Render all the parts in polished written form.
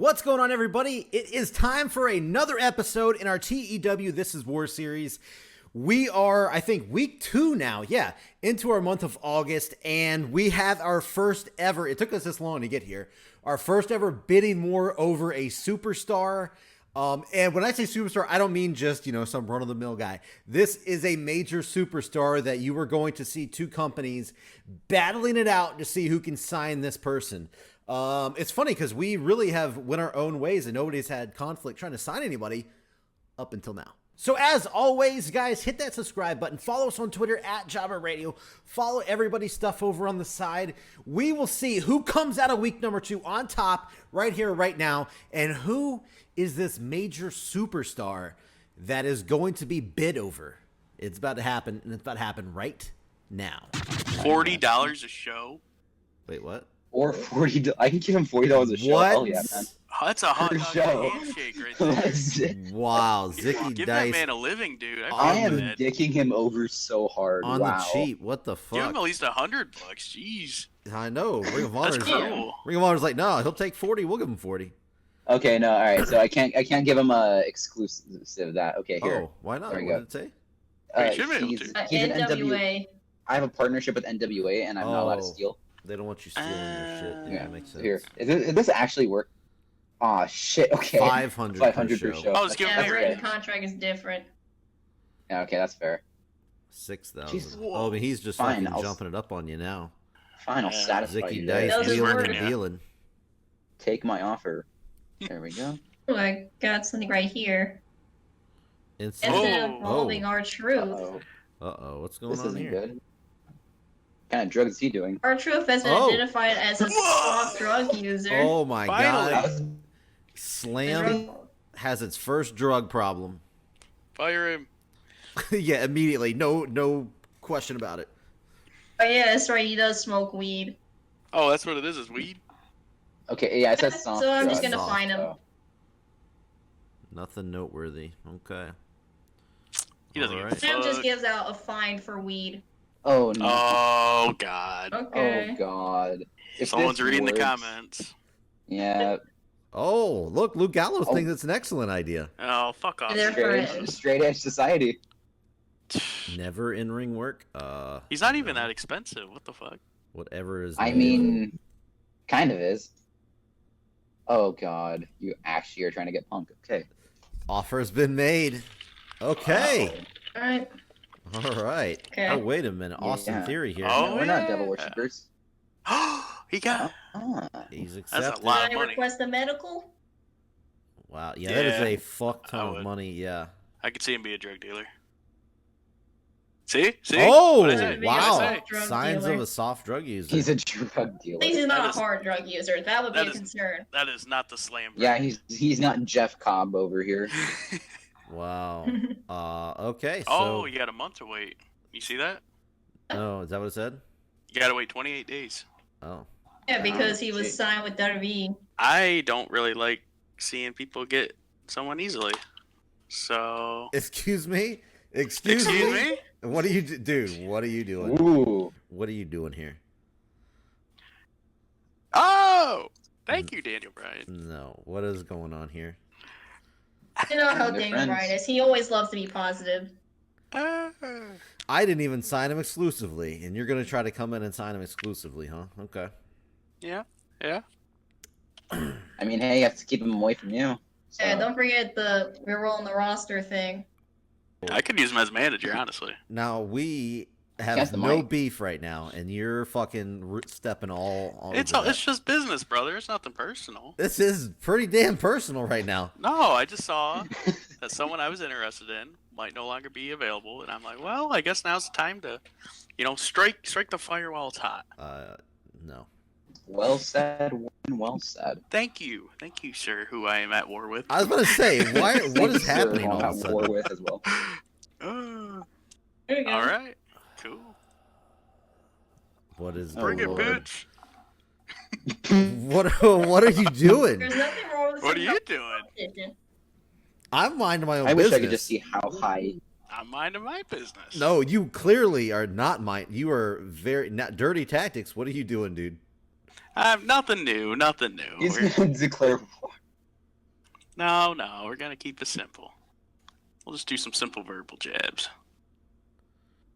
What's going on, everybody? It is time for another episode in our TEW This Is War series. We are, I think, week 2 now, into our month of August, and we have our first ever, it took us this long to get here, our first ever bidding war over a superstar. And when I say superstar, I don't mean just, some run-of-the-mill guy. This is a major superstar that you are going to see two companies battling it out to see who can sign this person. It's funny because we really have went our own ways and nobody's had conflict trying to sign anybody up until now. So as always, guys, hit that subscribe button. Follow us on Twitter at Java Radio. Follow everybody's stuff over on the side. We will see who comes out of week number 2 on top right here, right now. And who is this major superstar that is going to be bid over. It's about to happen, and it's about to happen right now. $40 a show? Wait, what? Or $40. I can give him $40 a show. What? Oh yeah, man. Oh, that's a hot dog show. handshake right there. Wow, Zicky Give Dice that man a living, dude. I am that. dicking him over so hard. on wow. the cheap. What the Give him fuck? at least $100. Jeez. I know. Ring of That's Honor's cool. Ring of Honor's like, no, he'll take 40. We'll give him 40. Okay, no, all right. So I can't give him a exclusive of that. Okay, here. Oh, why not? There we What go. did it say? You should be able he's to. he's an NWA. I have a partnership with NWA, and I'm not allowed to steal. They don't want you stealing your shit. Yeah, Makes sense. Here, does this actually work? Aw, shit. Okay. 500 per show. Oh, it's giving Yeah, me written right. contract is different. Yeah, okay, that's fair. 6,000. Jeez. Oh, but he's just Fine, fucking I'll- jumping it up on you now. Fine, I'll Yeah. satisfy Zicky you. Dice Those are wheeling working. and dealing. Take my offer. There we go. Oh, I got something right here. Instant. Instead Oh. of holding our truth, Uh-oh. Uh-oh, what's going This on isn't here? good. What kind of drugs is he doing? our truth has been Oh. identified as a soft drug user. Oh my Finally. That god. was- Slam has its first drug problem. Fire him. Yeah, immediately. No question about it. Oh yeah, that's right. He does smoke weed. Oh, that's what it is weed? Okay, yeah, it says So soft I'm just drugs. gonna fine him. So- Nothing noteworthy. Okay. He doesn't Alright. give a Sam fuck. just gives out a fine for weed. Oh no. Oh, God. Okay. Oh god. If Someone's this reading the works- comments. Yeah. Oh, look, Luke Gallows Oh. thinks it's an excellent idea. Oh, fuck off. They're friends. Straight edge society. Never in-ring work. He's not even that expensive. What the fuck? Whatever is I needed. mean, kind of is. Oh god, you actually are trying to get Punk. Okay. Offer's been made. Okay. All right. All right. Okay. Oh, wait a minute. Austin Yeah. Theory here. Oh, No, we're not yeah. devil worshippers. He got... Ah. He's a accepted. lot. Did I money. request a medical? Wow. Yeah, that is Yeah, a fuck I ton of would. money. Yeah. I could see him be a drug dealer. See? Oh, What'd I say? Be a wow. soft drug Signs dealer. of a soft drug user. He's a drug dealer. At least he's That not is- a hard drug user. That would be that a is- concern. That is not the slam. Yeah, he's not Jeff Cobb over here. Wow. Okay. So, Oh, you got a month to wait. You see that? oh, is that what it said? You gotta wait 28 days. Oh. Yeah, because he was shit. signed with WWE. I don't really like seeing people get someone easily. So... Excuse me? Excuse me? What are you dude, what are you doing? Ooh. What are you doing here? Oh! Thank you, Daniel Bryan. No. What is going on here? You know how They're Daniel friends. Bryan is. He always loves to be positive. I didn't even sign him exclusively, and you're going to try to come in and sign him exclusively, huh? Okay. Yeah. I mean, hey, you have to keep him away from you. So. Yeah, don't forget we're rolling the roster thing. I could use him as manager, honestly. Now, we That's have the no mic. beef right now, and you're fucking stepping all It's over that. it's just business, brother. It's nothing personal. This is pretty damn personal right now. No, I just saw that someone I was interested in might no longer be available, and I'm like, well, I guess now's the time to, strike the fire while it's hot. No. Well said, Warden, well said. Thank you, sir, who I am at war with. I was going to say, what Thank you, is sir, happening who all I'm of a at war sudden? with as well. There you go. All right, cool. What is Bring it, going on? bitch. What are you doing? There's nothing wrong with What are saying you doing? competition. I'm minding my own I wish business. I could just see how high. I'm minding my business. No, you clearly are not mine. You are very not dirty tactics. What are you doing, dude? Nothing new. He's gonna declare war. No, we're gonna keep it simple. We'll just do some simple verbal jabs.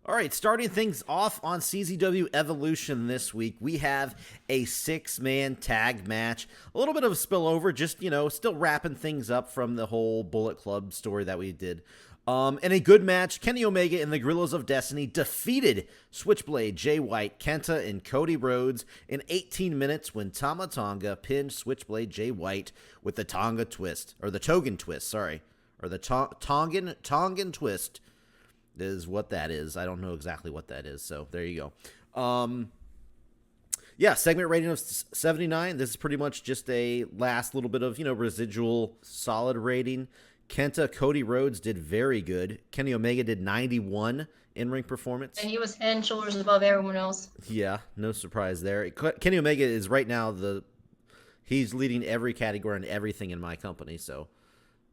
All right, starting things off on CZW Evolution this week, we have a 6-man tag match. A little bit of a spillover, just, still wrapping things up from the whole Bullet Club story that we did. In a good match, Kenny Omega and the Gorillas of Destiny defeated Switchblade, Jay White, Kenta, and Cody Rhodes in 18 minutes when Tama Tonga pinned Switchblade Jay White with the Tongan twist, or the Tongan twist, sorry. Or the Tongan twist is what that is. I don't know exactly what that is, so there you go. Yeah, segment rating of 79. This is pretty much just a last little bit of, residual solid rating. Kenta, Cody Rhodes did very good. Kenny Omega did 91 in-ring performance. And he was head and shoulders above everyone else. Yeah, no surprise there. Kenny Omega is right now he's leading every category and everything in my company, so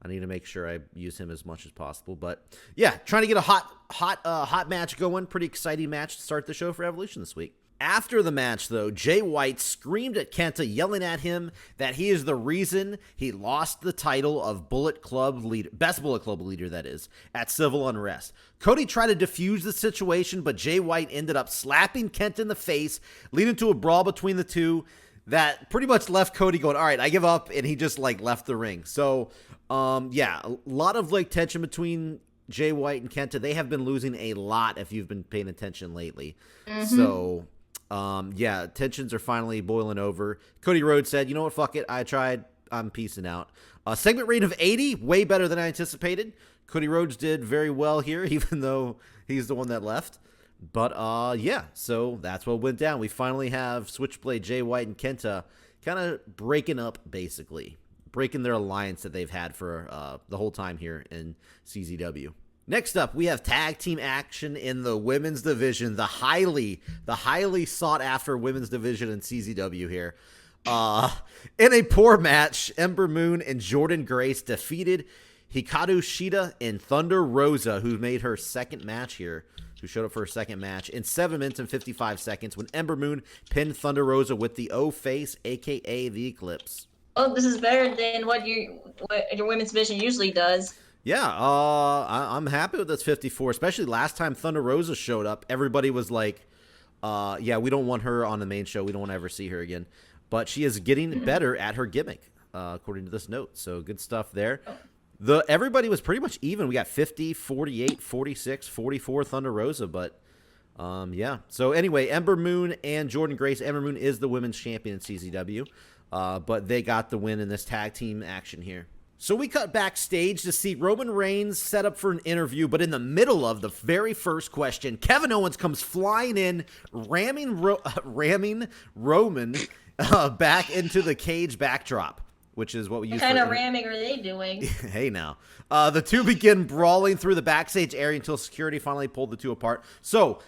I need to make sure I use him as much as possible. But yeah, trying to get a hot match going. Pretty exciting match to start the show for Evolution this week. After the match, though, Jay White screamed at Kenta, yelling at him that he is the reason he lost the title of Bullet Club leader, best Bullet Club leader, that is, at Civil Unrest. Cody tried to defuse the situation, but Jay White ended up slapping Kenta in the face, leading to a brawl between the two that pretty much left Cody going, all right, I give up, and he just, left the ring. So, yeah, a lot of, tension between Jay White and Kenta. They have been losing a lot if you've been paying attention lately. Mm-hmm. So, yeah, tensions are finally boiling over. Cody Rhodes said, you know what, fuck it, I tried, I'm peacing out. Segment rating of 80, way better than I anticipated. Cody Rhodes did very well here, even though he's the one that left. But, yeah, so that's what went down. We finally have Switchblade, Jay White, and Kenta kind of breaking up, basically. Breaking their alliance that they've had for the whole time here in CZW. Next up, we have tag team action in the women's division, the highly sought-after women's division in CZW here. In a poor match, Ember Moon and Jordan Grace defeated Hikaru Shida and Thunder Rosa, who made her second match here, who showed up for her second match, in 7 minutes and 55 seconds when Ember Moon pinned Thunder Rosa with the O-Face, a.k.a. the Eclipse. Oh, this is better than what your women's division usually does. Yeah, I'm happy with this 54, especially last time Thunder Rosa showed up. Everybody was like, yeah, we don't want her on the main show. We don't want to ever see her again. But she is getting better at her gimmick, according to this note. So good stuff there. Everybody was pretty much even. We got 50, 48, 46, 44 Thunder Rosa. But, yeah. So anyway, Ember Moon and Jordan Grace. Ember Moon is the women's champion in CZW. But they got the win in this tag team action here. So we cut backstage to see Roman Reigns set up for an interview, but in the middle of the very first question, Kevin Owens comes flying in, ramming Roman back into the cage backdrop, which is what we use. What kind of ramming are they doing? Hey now. The two begin brawling through the backstage area until security finally pulled the two apart. So,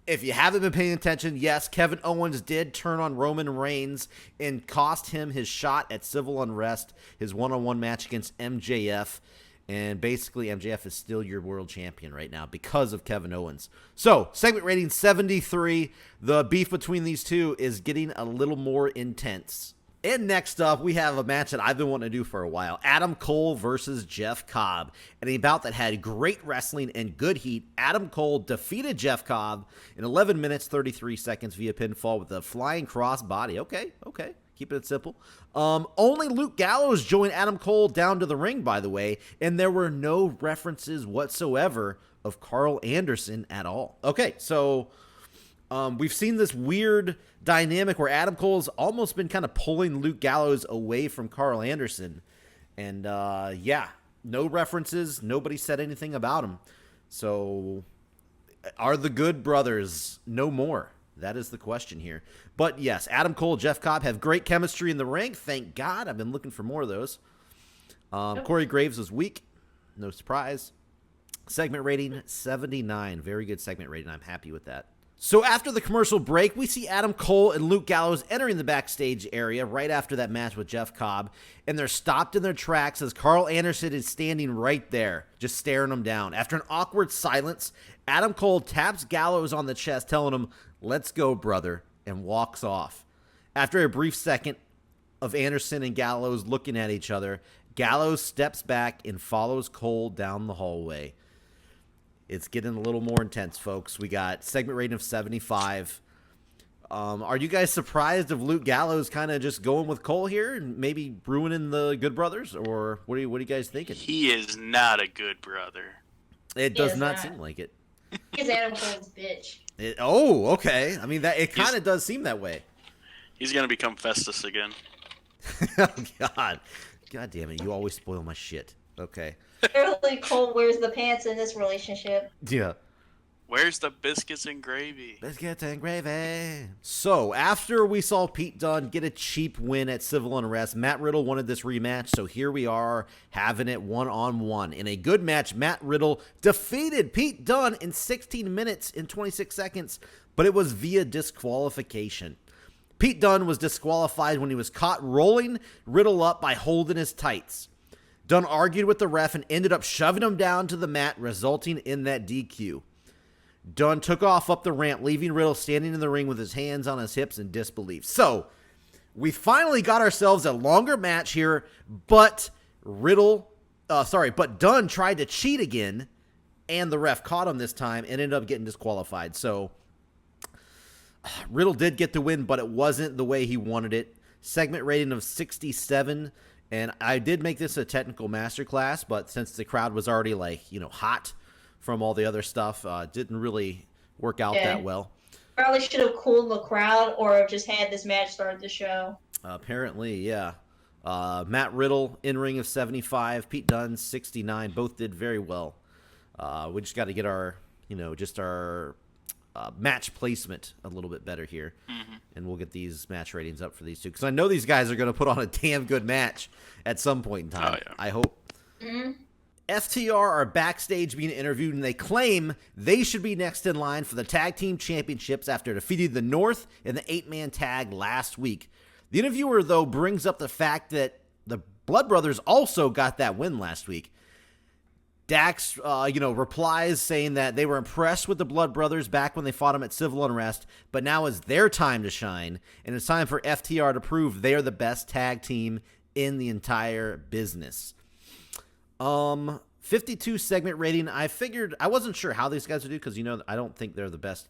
if you haven't been paying attention, yes, Kevin Owens did turn on Roman Reigns and cost him his shot at Civil Unrest, his one-on-one match against MJF. And basically, MJF is still your world champion right now because of Kevin Owens. So, segment rating 73. The beef between these two is getting a little more intense. And next up, we have a match that I've been wanting to do for a while. Adam Cole versus Jeff Cobb. And a bout that had great wrestling and good heat. Adam Cole defeated Jeff Cobb in 11 minutes, 33 seconds via pinfall with a flying cross body. Okay. Keep it simple. Only Luke Gallows joined Adam Cole down to the ring, by the way. And there were no references whatsoever of Carl Anderson at all. Okay, so we've seen this weird dynamic where Adam Cole's almost been kind of pulling Luke Gallows away from Carl Anderson. And, yeah, no references. Nobody said anything about him. So, are the Good Brothers no more? That is the question here. But, yes, Adam Cole, Jeff Cobb have great chemistry in the ring. Thank God. I've been looking for more of those. Corey Graves was weak. No surprise. Segment rating, 79. Very good segment rating. I'm happy with that. So after the commercial break, we see Adam Cole and Luke Gallows entering the backstage area right after that match with Jeff Cobb, and they're stopped in their tracks as Carl Anderson is standing right there, just staring them down. After an awkward silence, Adam Cole taps Gallows on the chest, telling him, "Let's go, brother," and walks off. After a brief second of Anderson and Gallows looking at each other, Gallows steps back and follows Cole down the hallway. It's getting a little more intense, folks. We got segment rating of 75. Are you guys surprised of Luke Gallows kind of just going with Cole here and maybe ruining the Good Brothers? Or what are you guys thinking? He is not a good brother. It does not seem like it. He's Adam Cole's bitch. Okay. I mean, it kind of does seem that way. He's going to become Festus again. Oh, God. God damn it. You always spoil my shit. Okay. Apparently Cole wears the pants in this relationship. Yeah. Where's the biscuits and gravy? Biscuits and gravy. So, after we saw Pete Dunne get a cheap win at Civil Unrest, Matt Riddle wanted this rematch, so here we are having it one-on-one. In a good match, Matt Riddle defeated Pete Dunne in 16 minutes and 26 seconds, but it was via disqualification. Pete Dunne was disqualified when he was caught rolling Riddle up by holding his tights. Dunne argued with the ref and ended up shoving him down to the mat, resulting in that DQ. Dunne took off up the ramp, leaving Riddle standing in the ring with his hands on his hips in disbelief. So, we finally got ourselves a longer match here, but Dunne tried to cheat again, and the ref caught him this time and ended up getting disqualified. So, Riddle did get the win, but it wasn't the way he wanted it. Segment rating of 67, and I did make this a technical masterclass, but since the crowd was already hot from all the other stuff, didn't really work out that well. Probably should have cooled the crowd or just had this match start the show. Apparently, yeah. Matt Riddle in ring of 75, Pete Dunne 69. Both did very well. We just got to get our match placement a little bit better here, and we'll get these match ratings up for these two because I know these guys are going to put on a damn good match at some point in time. Oh, yeah. I hope. Mm-hmm. FTR are backstage being interviewed, and they claim they should be next in line for the tag team championships after defeating the North in the 8-man tag last week. The interviewer, though, brings up the fact that the Blood Brothers also got that win last week. Dax, replies saying that they were impressed with the Blood Brothers back when they fought them at Civil Unrest, but now is their time to shine, and it's time for FTR to prove they are the best tag team in the entire business. 52 segment rating. I figured I wasn't sure how these guys would do because I don't think they're the best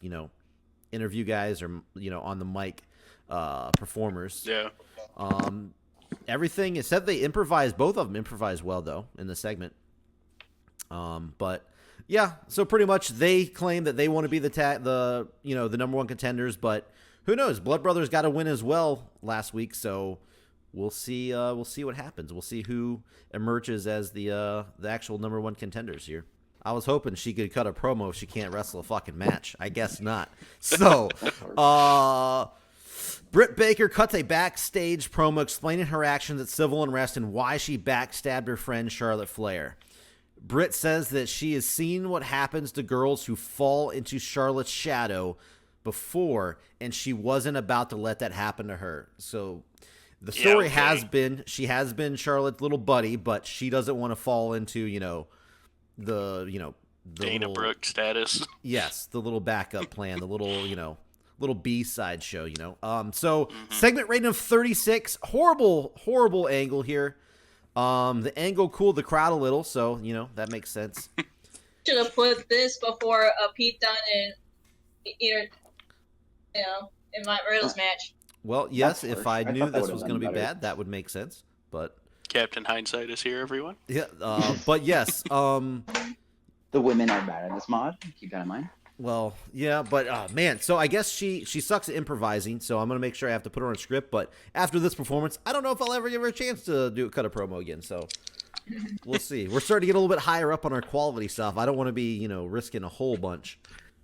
interview guys or on the mic performers. Yeah. Everything it said they improvised. Both of them improvised well though in the segment. But yeah, so pretty much they claim that they want to be the number one contenders, but who knows? Blood Brothers got a win as well last week, so we'll see. We'll see what happens. We'll see who emerges as the actual number one contenders here. I was hoping she could cut a promo if she can't wrestle a fucking match. I guess not. So, Britt Baker cuts a backstage promo explaining her actions at Civil Unrest and why she backstabbed her friend Charlotte Flair. Britt says that she has seen what happens to girls who fall into Charlotte's shadow before, and she wasn't about to let that happen to her. So the story has been she has been Charlotte's little buddy, but she doesn't want to fall into the Dana Brooke status. Yes, the little backup plan, the little B-side show. Segment rating of 36. Horrible angle here. The angle cooled the crowd a little, so that makes sense. Should have put this before Pete Dunne and in my Riddle's match. Well, yes, if I knew this was going to be bad, that would make sense. But Captain Hindsight is here, everyone. Yeah, but yes, the women are bad in this mod. Keep that in mind. Well, yeah, but man, so I guess she sucks at improvising, so I'm going to make sure I have to put her on a script, but after this performance, I don't know if I'll ever give her a chance to cut a promo again, so we'll see. We're starting to get a little bit higher up on our quality stuff. I don't want to be, risking a whole bunch.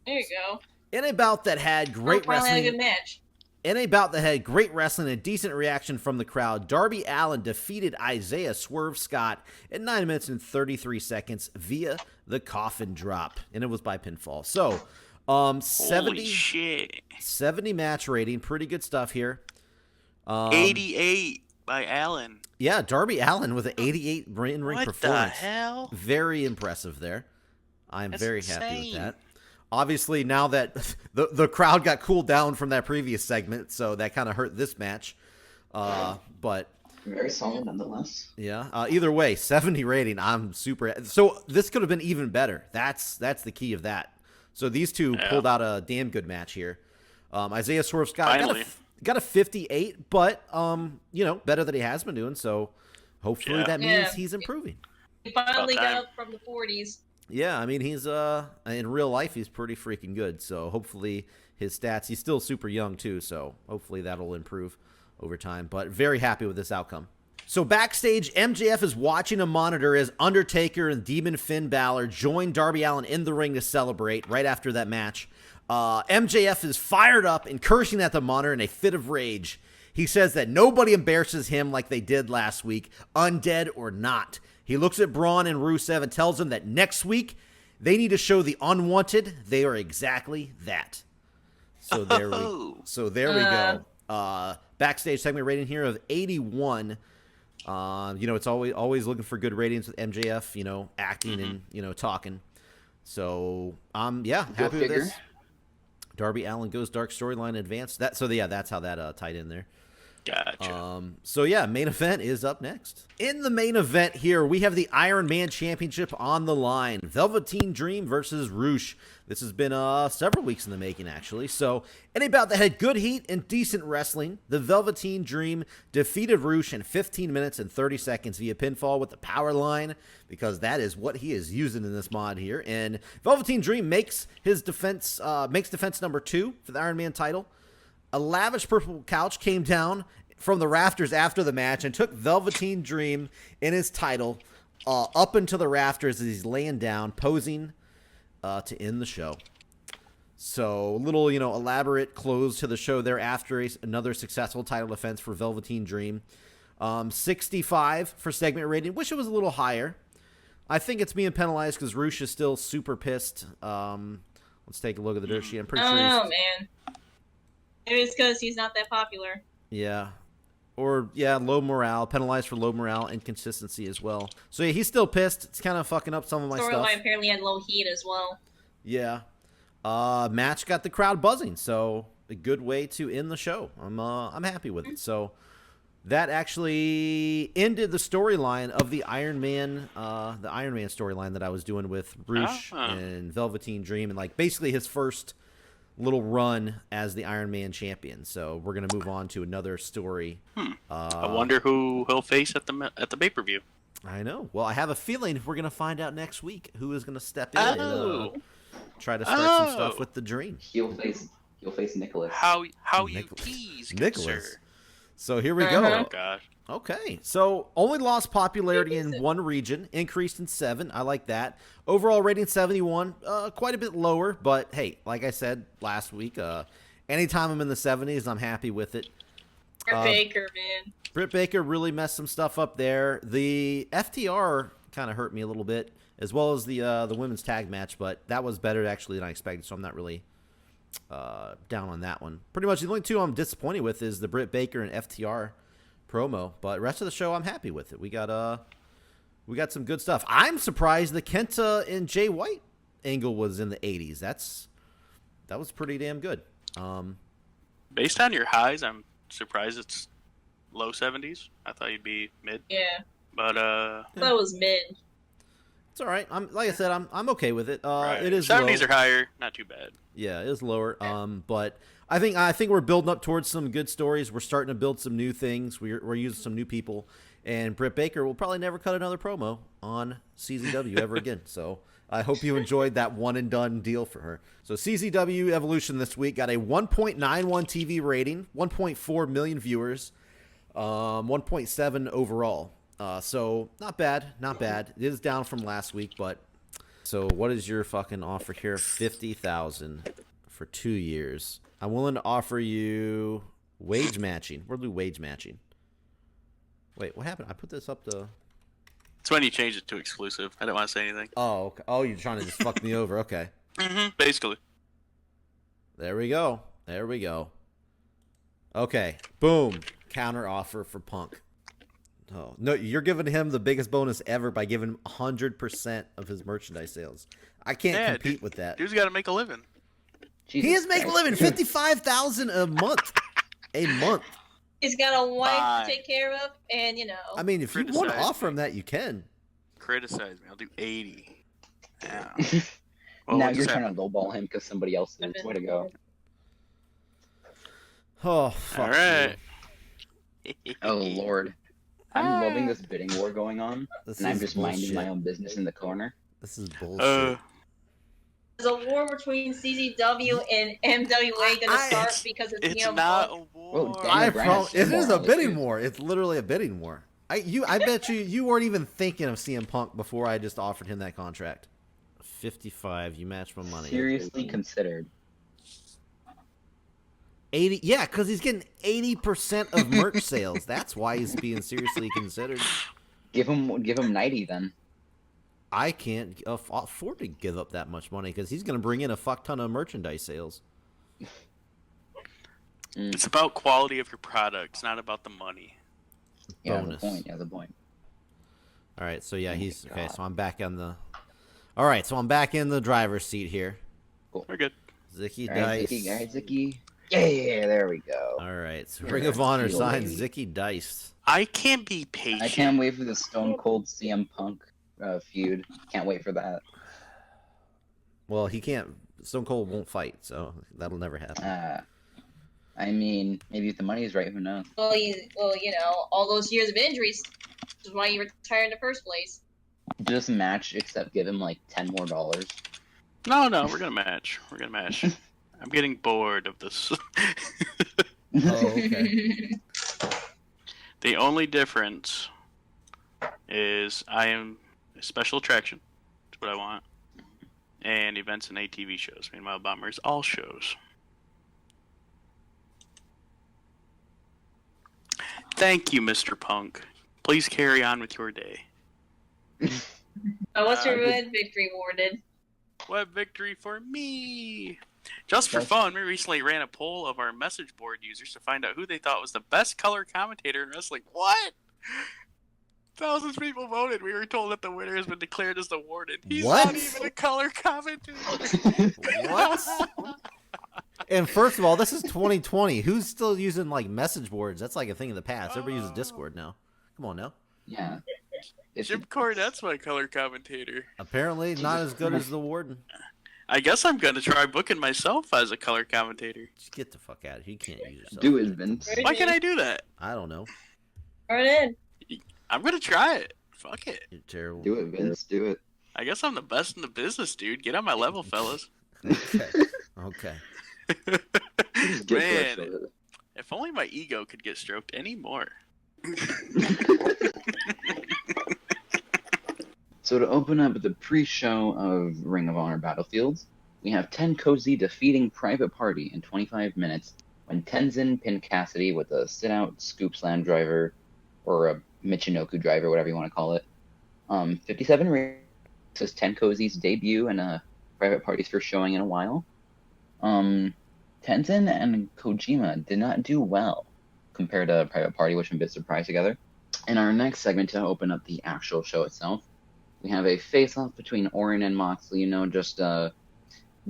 There you go. In a bout that had great wrestling. Had a good match. In a bout that had great wrestling and a decent reaction from the crowd, Darby Allin defeated Isaiah Swerve Scott in 9 minutes and 33 seconds via the coffin drop, and it was by pinfall. So, 70 match rating, pretty good stuff here. 88 by Allin. Yeah, Darby Allin with an 88 in-ring performance. What the hell? Very impressive there. I'm very insane. happy with that. Obviously, now that the crowd got cooled down from that previous segment, so that kind of hurt this match. But Very solid nonetheless. Yeah. Either way, 70 rating. I'm super. So this could have been even better. That's the key of that. So these two pulled out a damn good match here. Isaiah Swerve Scott got a 58, but better than he has been doing. So hopefully that means he's improving. He finally got up from the 40s. Yeah, I mean he's in real life he's pretty freaking good. So hopefully his stats. He's still super young too. So hopefully that'll improve over time. But very happy with this outcome. So backstage, MJF is watching a monitor as Undertaker and Demon Finn Balor join Darby Allin in the ring to celebrate right after that match. MJF is fired up and cursing at the monitor in a fit of rage. He says that nobody embarrasses him like they did last week, undead or not. He looks at Braun and Rusev and tells them that next week they need to show the unwanted they are exactly that. So there we go. Backstage segment rating here of 81. It's always looking for good ratings with MJF, acting and, talking. So, happy with this. Darby Allin goes dark storyline advanced. That's how that tied in there. Gotcha. Main event is up next. In the main event here, we have the Iron Man Championship on the line. Velveteen Dream versus Roosh. This has been several weeks in the making, actually. So, in a bout that had good heat and decent wrestling, the Velveteen Dream defeated Roosh in 15 minutes and 30 seconds via pinfall with the power line, because that is what he is using in this mod here. And Velveteen Dream makes defense number 2 for the Iron Man title. A lavish purple couch came down from the rafters after the match and took Velveteen Dream in his title up into the rafters as he's laying down, posing to end the show. So, a little, elaborate close to the show there after another successful title defense for Velveteen Dream. 65 for segment rating. Wish it was a little higher. I think it's being penalized because Roosh is still super pissed. Let's take a look at the dirt sheet. I'm pretty sure man. Maybe it's because he's not that popular. Yeah. Or, low morale. Penalized for low morale. Inconsistency as well. So, he's still pissed. It's kind of fucking up some of my stuff. Storyline apparently had low heat as well. Yeah. Match got the crowd buzzing. So, a good way to end the show. I'm happy with it. So, that actually ended the storyline of the Iron Man storyline that I was doing with Roosh and Velveteen Dream. And, basically his first little run as the Iron Man champion. So we're gonna move on to another story. I wonder who he'll face at the pay-per-view. I know. Well, I have a feeling we're gonna find out next week who is gonna step in and try to start some stuff with the Dream. He'll face Nicholas. How you tease, Nicholas. sir. So here we go. Oh gosh. Okay, so only lost popularity in one region, increased in 7. I like that. Overall rating 71, quite a bit lower, but hey, like I said last week, anytime I'm in the 70s, I'm happy with it. Britt Baker, man. Britt Baker really messed some stuff up there. The FTR kind of hurt me a little bit, as well as the women's tag match, but that was better actually than I expected, so I'm not really down on that one. Pretty much the only two I'm disappointed with is the Britt Baker and FTR promo, but rest of the show I'm happy with it. We got some good stuff. I'm surprised the Kenta and Jay White angle was in the 80s. That was pretty damn good. Based on your highs, I'm surprised it's low 70s. I thought you'd be mid. Yeah. But I thought it was mid. It's all right. Like I said, I'm okay with it. right. It is 70s low. are higher, not too bad. Yeah, it is lower. But I think we're building up towards some good stories. We're starting to build some new things. We're using some new people, and Britt Baker will probably never cut another promo on CZW ever again. So I hope you enjoyed that one and done deal for her. So CZW Evolution this week got a 1.91 TV rating, 1.4 million viewers, 1.7 overall. So not bad. It is down from last week, but so what is your fucking offer here? 50,000 for 2 years. I'm willing to offer you wage matching. We'll do wage matching. Wait, what happened? I put this up to... It's when you change it to exclusive. I didn't want to say anything. Oh, okay. Oh, you're trying to just fuck me over. Okay. Basically. There we go. Okay. Boom. Counter offer for Punk. Oh, no, you're giving him the biggest bonus ever by giving him 100% of his merchandise sales. I can't compete with that. Dude's got to make a living. He is making a living. $55,000 a month. He's got a wife Fine. to take care of, and I mean, if you want to Criticize offer me. him that, you can. Criticize me. I'll do 80. Yeah. Now what you're just trying happened? to lowball him because somebody else is. Way to go. Oh, fuck. All right. Oh, Lord. I'm loving this bidding war going on, This and I'm is just minding my bullshit. own business in the corner. This is bullshit. There's a war between CZW and MWA gonna start because of It's CM not Punk. a war. Daniel Bryan has It some is a moral bidding issues. war. It's literally a bidding war. I bet you weren't even thinking of CM Punk before I just offered him that contract. 55. You match my money. Seriously considered. 80. Yeah, because he's getting 80% of merch sales. That's why he's being seriously considered. Give him 90 then. I can't afford to give up that much money because he's going to bring in a fuck ton of merchandise sales. It's about quality of your product. It's not about the money. Yeah, Bonus. the point. All right, so yeah, he's okay. So I'm back on the. All right, so I'm back in the driver's seat here. We're good. Zicky All right, Dice. Zicky. All right, Zicky. Yeah, there we go. All right, so Yeah, Ring of Honor feel signs lady. Zicky Dice. I can't be patient. I can't wait for the Stone Cold CM Punk feud. Can't wait for that. Well, he can't. Stone Cold won't fight, so that'll never happen. I mean, maybe if the money is right, who knows? Well, all those years of injuries, which is why he retired in the first place. Just match, except give him like $10 more. No, we're gonna match. We're gonna match. I'm getting bored of this. Oh, okay. The only difference is I am a special attraction. That's what I want. And events and ATV shows. Meanwhile, Bomber's all shows. Thank you, Mr. Punk. Please carry on with your day. What's your win victory, Warden? What victory for me! Just for fun, we recently ran a poll of our message board users to find out who they thought was the best color commentator in wrestling. What? Thousands of people voted. We were told that the winner has been declared as the Warden. He's What? not even a color commentator. What? And first of all, this is 2020. Who's still using like message boards? That's like a thing of the past. Everybody uses Discord now. Come on now. Yeah. It's Jim Cornette's my color commentator. Apparently not as good as the Warden. I guess I'm gonna try booking myself as a color commentator. Just get the fuck out of here. You can't use yourself. Do it, Vince. Why can't I do that? I don't know. Warden. I'm gonna try it. Fuck it. You're terrible. Do it, Vince. Do it. I guess I'm the best in the business, dude. Get on my level, fellas. Okay. Okay. Just get Man, close to it. if only my ego could get stroked anymore. So to open up the pre-show of Ring of Honor Battlefield, we have Tenkozy defeating Private Party in 25 minutes when Tenzin pinned Cassidy with a sit-out scoop slam driver, or a Michinoku driver, whatever you want to call it. 57 rings. This is Tenkozy's debut and Private Party's first showing in a while. Tenzin and Kojima did not do well compared to Private Party, which I'm a bit surprised together. In our next segment, to open up the actual show itself, we have a face-off between Orton and Moxley, just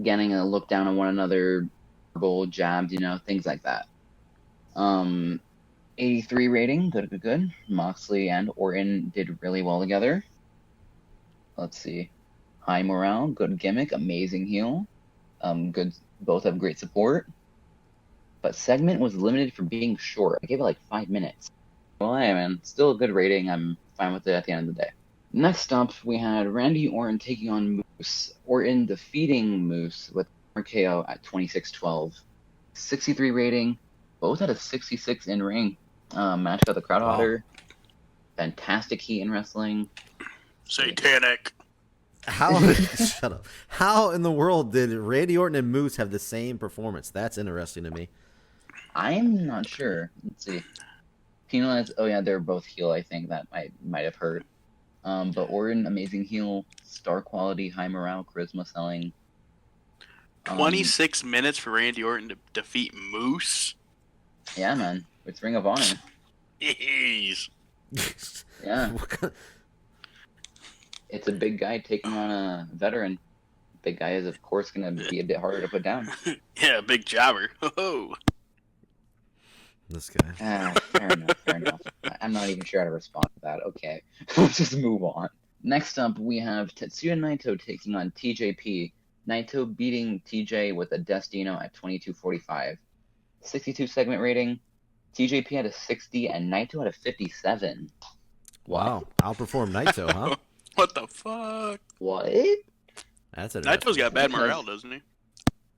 getting a look down on one another, verbal jabs, things like that. 83 rating, good. Moxley and Orton did really well together. Let's see. High morale, good gimmick, amazing heel. Good, both have great support. But segment was limited for being short. I gave it like 5 minutes. Well, hey man, still a good rating. I'm fine with it at the end of the day. Next up, we had Randy Orton taking on Moose. Orton defeating Moose with RKO at 26-12. 63 rating. Both had a 66 in ring. Match got the crowd hotter. Fantastic heat in wrestling. Satanic. How shut up. How in the world did Randy Orton and Moose have the same performance? That's interesting to me. I'm not sure. Let's see. Penalized. Oh yeah, they're both heel. I think that might have hurt. But Orton, amazing heel, star quality, high morale, charisma selling. 26 minutes for Randy Orton to defeat Moose. Yeah, man. It's Ring of Honor. Jeez. Yeah. It's a big guy taking on a veteran. Big guy is, of course, going to be a bit harder to put down. Yeah, big jobber. Oh. This guy. Fair enough, fair enough. I'm not even sure how to respond to that. Okay, let's just move on. Next up, we have Tetsuya Naito taking on TJP. Naito beating TJ with a Destino at 22:45. 62 segment rating. TJP had a 60 and Naito had a 57. Wow. Outperformed Naito, huh? What the fuck? What? That's it. Naito's got bad morale, doesn't he?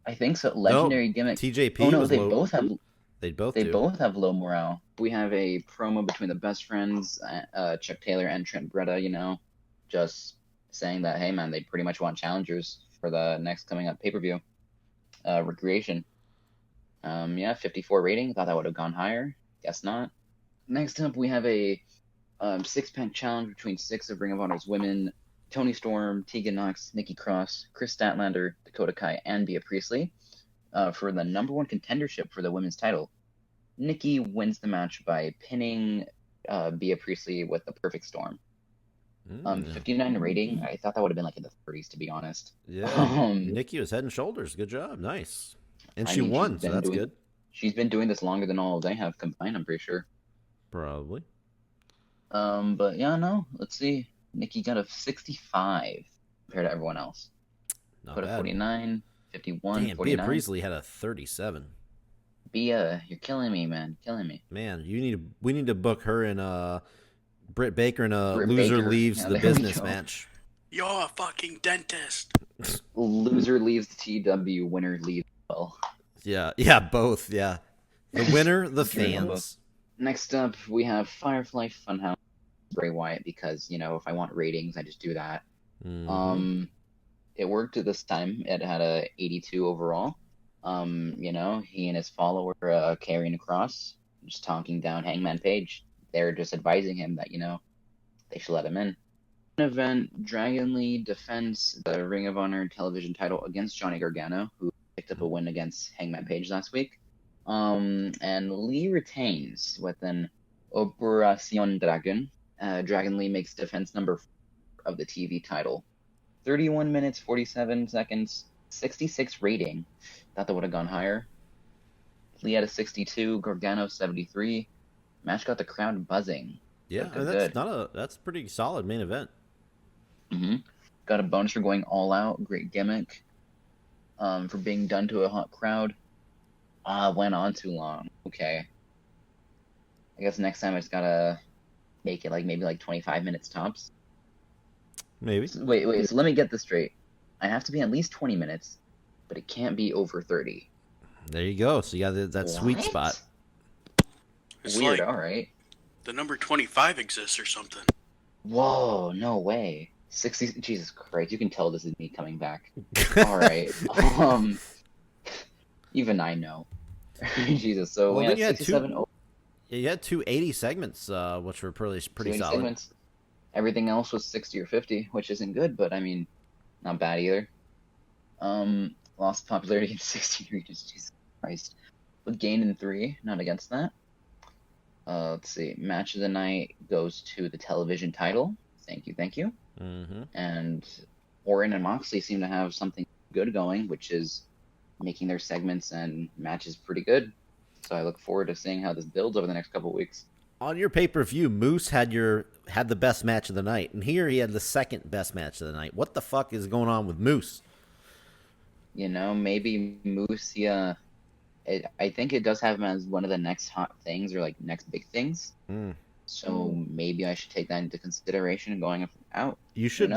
I think so. Legendary gimmick. TJP Oh no, was they low. both have. They both They do. both have low morale. We have a promo between the best friends, Chuck Taylor and Trent Beretta, you know, just saying that, hey, man, they pretty much want challengers for the next coming up pay-per-view. Recreation. 54 rating. Thought that would have gone higher. Guess not. Next up, we have a six-pack challenge between 6 of Ring of Honor's women, Toni Storm, Tegan Nox, Nikki Cross, Chris Statlander, Dakota Kai, and Bea Priestley. For the number 1 contendership for the women's title. Nikki wins the match by pinning Bea Priestley with the perfect storm. 59 rating. I thought that would have been like in the 30s, to be honest. Yeah. Nikki was head and shoulders. Good job. Nice. And she won, so that's good. She's been doing this longer than all they have combined, I'm pretty sure. Probably. But yeah, no. Let's see. Nikki got a 65 compared to everyone else. Not Put a bad. 49. 51, Damn, 49. Bea Priestley had a 37. Bea, you're killing me, man. Killing me. Man, we need to book her and Britt Baker in a Britt loser Baker. leaves Yeah, the there we business go. match. You're a fucking dentist. Loser leaves the TW, winner leaves well. Yeah, both. Yeah, the winner, the Cheering on both. fans. Next up, we have Firefly Funhouse, Bray Wyatt, because, you know, if I want ratings, I just do that. Mhm. It worked this time. It had a 82 overall. You know, he and his follower carrying across, just talking down Hangman Page. They're just advising him that, you know, they should let him in. Event, Dragon Lee defends the Ring of Honor television title against Johnny Gargano, who picked up a win against Hangman Page last week. And Lee retains with an Operacion Dragon. Dragon Lee makes defense number 4 of the TV title. 31 minutes, 47 seconds, 66 rating. Thought that would have gone higher. Lee had a 62, Gargano 73. Match got the crowd buzzing. Yeah, Good. that's a pretty solid main event. Got a bonus for going all out. Great gimmick. For being done to a hot crowd. Went on too long. Okay. I guess next time I just gotta make it maybe 25 minutes tops. Maybe. Wait. So let me get this straight. I have to be at least 20 minutes, but it can't be over 30. There you go. So you got that sweet What? spot. It's Weird. like All right. the number 25 exists or something. Whoa, no way. 60. Jesus Christ! You can tell this is me coming back. All right. Even I know. Jesus. So Well, we then had you had 67. Yeah, you had 280 segments, which were pretty 20 solid. segments. Everything else was 60 or 50, which isn't good, but I mean, not bad either. Lost popularity in 16 regions. Jesus Christ. But gained in 3. Not against that. Let's see. Match of the night goes to the television title. Thank you. Mm-hmm. And Orton and Moxley seem to have something good going, which is making their segments and matches pretty good. So I look forward to seeing how this builds over the next couple of weeks. On your pay-per-view, Moose had the best match of the night, and here he had the second best match of the night. What the fuck is going on with Moose? You know, maybe Moose, yeah. I think it does have him as one of the next hot things or next big things. So maybe I should take that into consideration going out. You should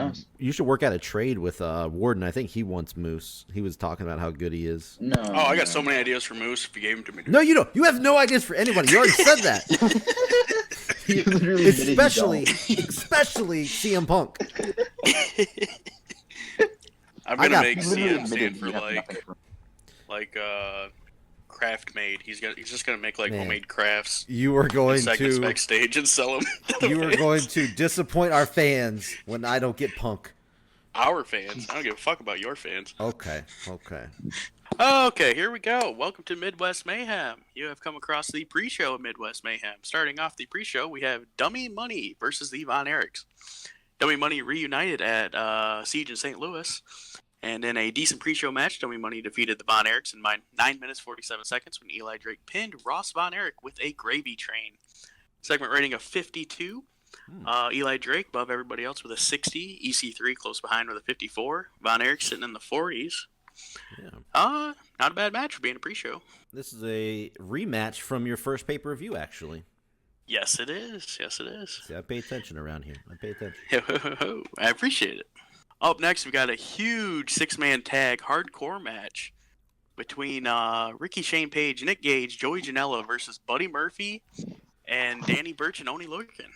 work out a trade with Warden. I think he wants Moose. He was talking about how good he is. No. Oh, I got so many ideas for Moose if you gave them to me. No, you don't. You have no ideas for anybody. You already said that. You literally admitted you especially don't. CM Punk. I'm I gonna got- make You literally CM stand admitted for you have nothing for- craft made. He's just gonna make Man. homemade crafts. You are going Segments to backstage and sell them. you are going to disappoint our fans when I don't get Punk. Our fans. I don't give a fuck about your fans. Okay. Okay, here we go. Welcome to Midwest Mayhem. You have come across the pre-show of Midwest Mayhem. Starting off the pre-show, we have Dummy Money versus the Von Erichs. Dummy Money reunited at Siege in St. Louis, And in a decent pre-show match, Dummy Money defeated the Von Erichs in 9 minutes 47 seconds when Eli Drake pinned Ross Von Erich with a gravy train. Segment rating of 52. Eli Drake above everybody else with a 60. EC3 close behind with a 54. Von Erich sitting in the 40s. Yeah. Not a bad match for being a pre-show. This is a rematch from your first pay-per-view, actually. Yes, it is. Yes, it is. See, I pay attention around here. I pay attention. I appreciate it. Up next, we got a huge 6-man tag hardcore match between Ricky Shane Page, Nick Gage, Joey Janela versus Buddy Murphy and Danny Burch and Oni Lorcan.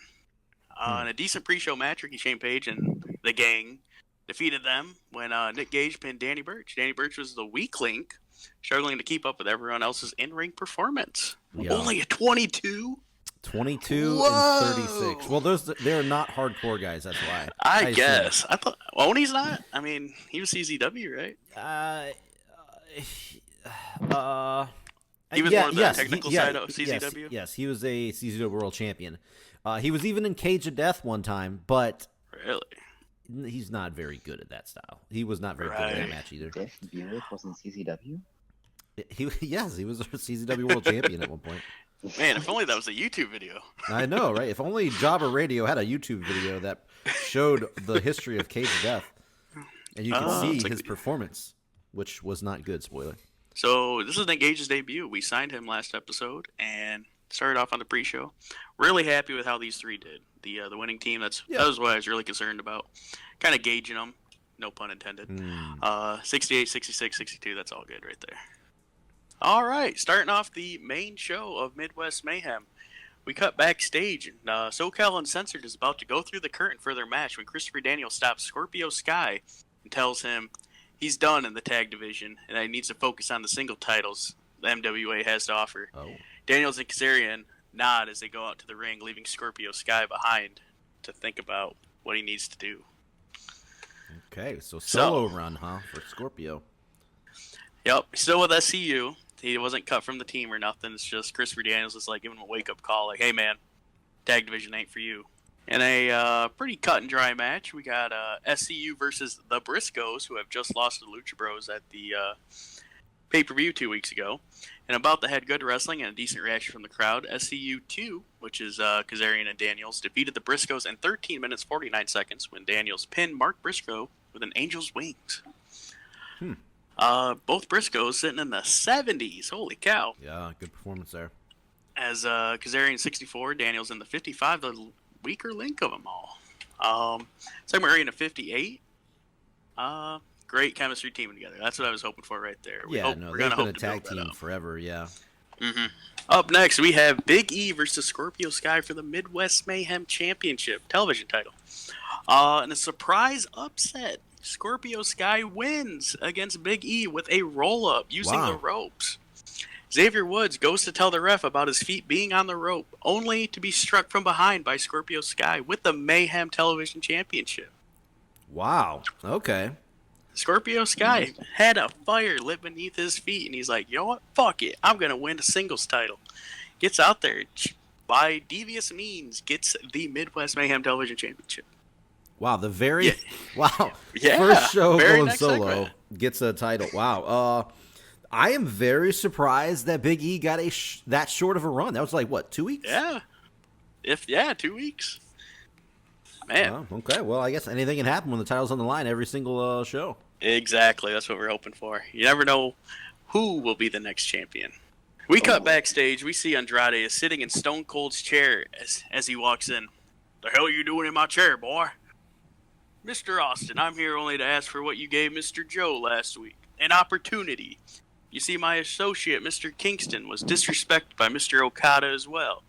In a decent pre-show match, Ricky Shane Page and the gang defeated them when Nick Gage pinned Danny Burch. Danny Burch was the weak link, struggling to keep up with everyone else's in-ring performance. Yeah. Only a 22? 22 and 36. Well, they're not hardcore guys, that's why. I guess. I thought Oni's not? I mean, he was CZW, right? He was one of the technical side of CZW? Yes, he was a CZW World Champion. He was even in Cage of Death one time, but really, he's not very good at that style. He was not very good at that match either. Biff Buick wasn't CZW? He was a CZW World Champion at one point. Man, if only that was a YouTube video. I know, right? If only Jobber Radio had a YouTube video that showed the history of Cage of Death, and you could see his performance, which was not good. Spoiler. So this is Nick Gage's debut. We signed him last episode and started off on the pre-show. Really happy with how these three did. The winning team. That was what I was really concerned about. Kind of gauging them. No pun intended. 68, 66, 62. That's all good right there. All right, starting off the main show of Midwest Mayhem. We cut backstage, and SoCal Uncensored is about to go through the curtain for their match when Christopher Daniels stops Scorpio Sky and tells him he's done in the tag division and that he needs to focus on the single titles the MWA has to offer. Daniels and Kazarian nod as they go out to the ring, leaving Scorpio Sky behind to think about what he needs to do. Okay, so solo run, huh, for Scorpio. Yep, still with SCU. He wasn't cut from the team or nothing. It's just Christopher Daniels is like giving him a wake-up call, like, hey, man, tag division ain't for you. In a pretty cut-and-dry match, we got SCU versus the Briscoes, who have just lost to the Lucha Bros at the pay-per-view 2 weeks ago. And about the head good wrestling and a decent reaction from the crowd, SCU 2, which is Kazarian and Daniels, defeated the Briscoes in 13 minutes 49 seconds when Daniels pinned Mark Briscoe with an angel's wings. Both Briscoes sitting in the 70s. Holy cow. Yeah, good performance there. As Kazarian 64, Daniels in the 55, the weaker link of them all. Segment rating of 58. Great chemistry teaming together. That's what I was hoping for right there. They've been a tag team forever, yeah. Up next, we have Big E versus Scorpio Sky for the Midwest Mayhem Championship television title. And a surprise upset. Scorpio Sky wins against Big E with a roll-up using the ropes. Xavier Woods goes to tell the ref about his feet being on the rope, only to be struck from behind by Scorpio Sky with the Mayhem Television Championship. Wow. Okay. Scorpio Sky had a fire lit beneath his feet, and he's like, you know what? Fuck it. I'm going to win a singles title. Gets out there, by devious means, gets the Midwest Mayhem Television Championship. Wow, first show going solo segment. Gets a title. Wow. I am very surprised that Big E got that short of a run. That was like, what, 2 weeks? Yeah. 2 weeks. Man. Oh, okay, well, I guess anything can happen when the title's on the line every single show. Exactly, that's what we're hoping for. You never know who will be the next champion. We cut backstage. We see Andrade is sitting in Stone Cold's chair as he walks in. The hell are you doing in my chair, boy? Mr. Austin, I'm here only to ask for what you gave Mr. Joe last week. An opportunity. You see, my associate, Mr. Kingston, was disrespected by Mr. Okada as well.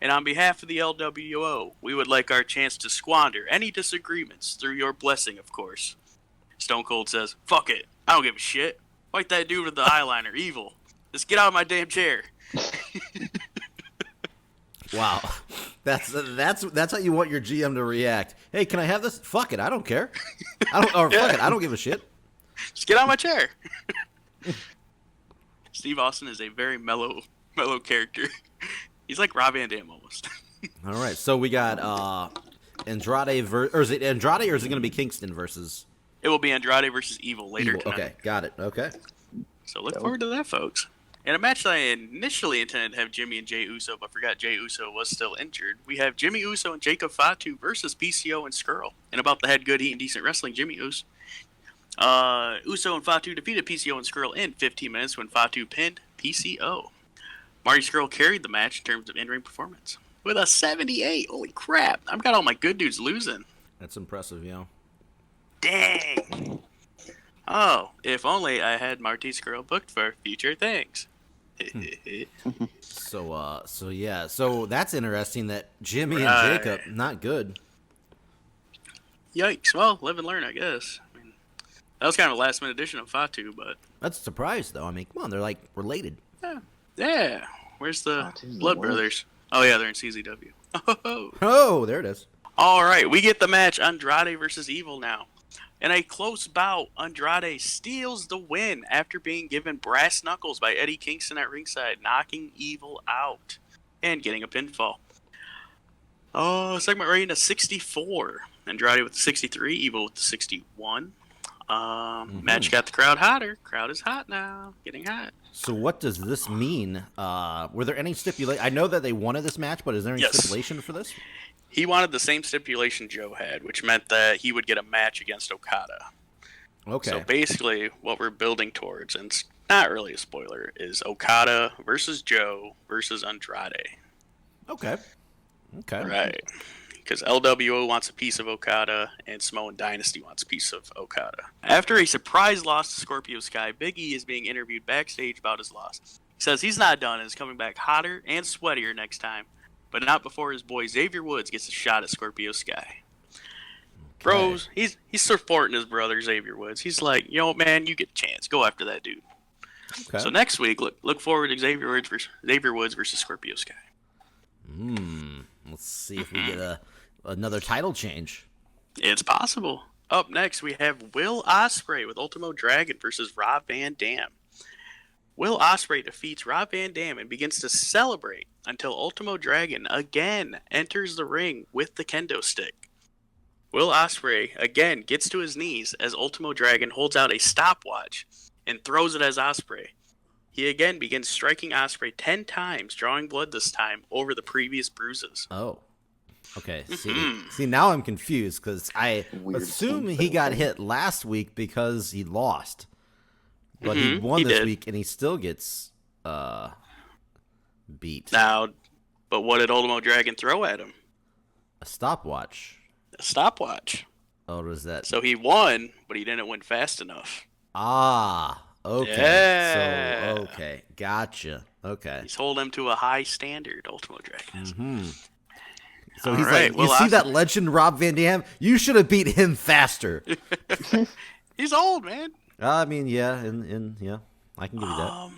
And on behalf of the LWO, we would like our chance to squander any disagreements through your blessing, of course. Stone Cold says, fuck it. I don't give a shit. Fight that dude with the eyeliner, evil. Just get out of my damn chair. Wow. That's how you want your GM to react. Hey, can I have this? Fuck it, I don't care. Fuck it, I don't give a shit. Just get out of my chair. Steve Austin is a very mellow character. He's like Rob Van Dam almost. All right, so we got Andrade is it Andrade or is it going to be Kingston versus It will be Andrade versus Evil later Evil. tonight. Okay, got it. Okay. So look forward to that, folks. In a match that I initially intended to have Jimmy and Jey Uso, but forgot Jey Uso was still injured, we have Jimmy Uso and Jacob Fatu versus PCO and Skrull. And about the head good, eating decent wrestling, Jimmy Uso. Uso and Fatu defeated PCO and Skrull in 15 minutes when Fatu pinned PCO. Marty Skrull carried the match in terms of in-ring performance with a 78. Holy crap! I've got all my good dudes losing. That's impressive, Dang. Oh, if only I had Marty Skrull booked for future things. So that's interesting that Jimmy and Jacob not good. Yikes. Well, live and learn, I guess. I mean, that was kind of a last-minute addition of Fatu, but... That's a surprise, though. I mean, come on, they're, like, related. Yeah. Where's the Fatu's Blood the worst. Brothers? Oh, yeah, they're in CZW. Oh, there it is. All right, we get the match Andrade versus Evil now. In a close bout, Andrade steals the win after being given brass knuckles by Eddie Kingston at ringside, knocking Evil out and getting a pinfall. Segment rating of 64. Andrade with the 63, Evil with the 61. Match got the crowd hotter. Crowd is hot now. Getting hot. So what does this mean? Were there any stipulation? I know that they wanted this match, but is there any Yes. stipulation for this? He wanted the same stipulation Joe had, which meant that he would get a match against Okada. Okay. So basically, what we're building towards, and it's not really a spoiler, is Okada versus Joe versus Andrade. Okay. Right. Because LWO wants a piece of Okada, and Samoan Dynasty wants a piece of Okada. After a surprise loss to Scorpio Sky, Big E is being interviewed backstage about his loss. He says he's not done and is coming back hotter and sweatier next time, but not before his boy Xavier Woods gets a shot at Scorpio Sky. Bros, he's supporting his brother Xavier Woods. He's like, man, you get a chance. Go after that dude. Okay. So next week, look forward to Xavier Woods versus Scorpio Sky. Let's see if we get another title change. It's possible. Up next, we have Will Ospreay with Ultimo Dragon versus Rob Van Dam. Will Ospreay defeats Rob Van Dam and begins to celebrate until Ultimo Dragon again enters the ring with the kendo stick. Will Ospreay again gets to his knees as Ultimo Dragon holds out a stopwatch and throws it as Ospreay. He again begins striking Ospreay 10 times, drawing blood this time over the previous bruises. Oh. Okay. See, now I'm confused because I assume he got hit last week because he lost. But he won this week and he still gets beat. Now, but what did Ultimo Dragon throw at him? A stopwatch. A stopwatch. Oh, was that? So he won, but he didn't win fast enough. Ah, okay. Yeah. So, okay. Gotcha. Okay. He's holding him to a high standard, Ultimo Dragon is. So All he's right, like, well, you see that legend Rob Van Dam? You should have beat him faster. He's old, man. I mean, yeah, and yeah, I can give you that.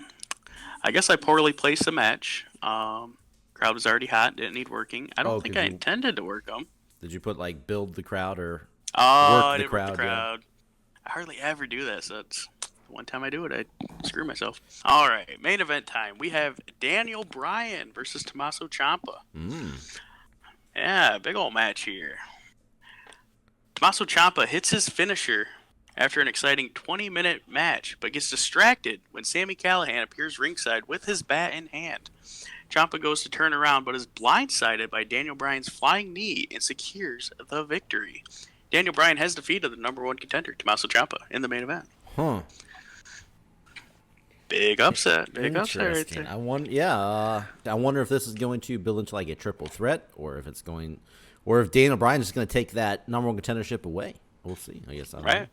I guess I poorly placed the match. Crowd was already hot, didn't need working. I don't think I intended to work them. Did you put like build the crowd or I work the didn't crowd? work the crowd. I hardly ever do that, so that's the one time I do it, I screw myself. All right, main event time. We have Daniel Bryan versus Tommaso Ciampa. Yeah, big old match here. Tommaso Ciampa hits his finisher after an exciting 20-minute match, but gets distracted when Sami Callihan appears ringside with his bat in hand. Ciampa goes to turn around, but is blindsided by Daniel Bryan's flying knee and secures the victory. Daniel Bryan has defeated the number one contender, Tommaso Ciampa, in the main event. Big upset. Big upset right there. I wonder if this is going to build into like a triple threat, or if Daniel Bryan is going to take that number one contendership away. We'll see. I guess. I don't know.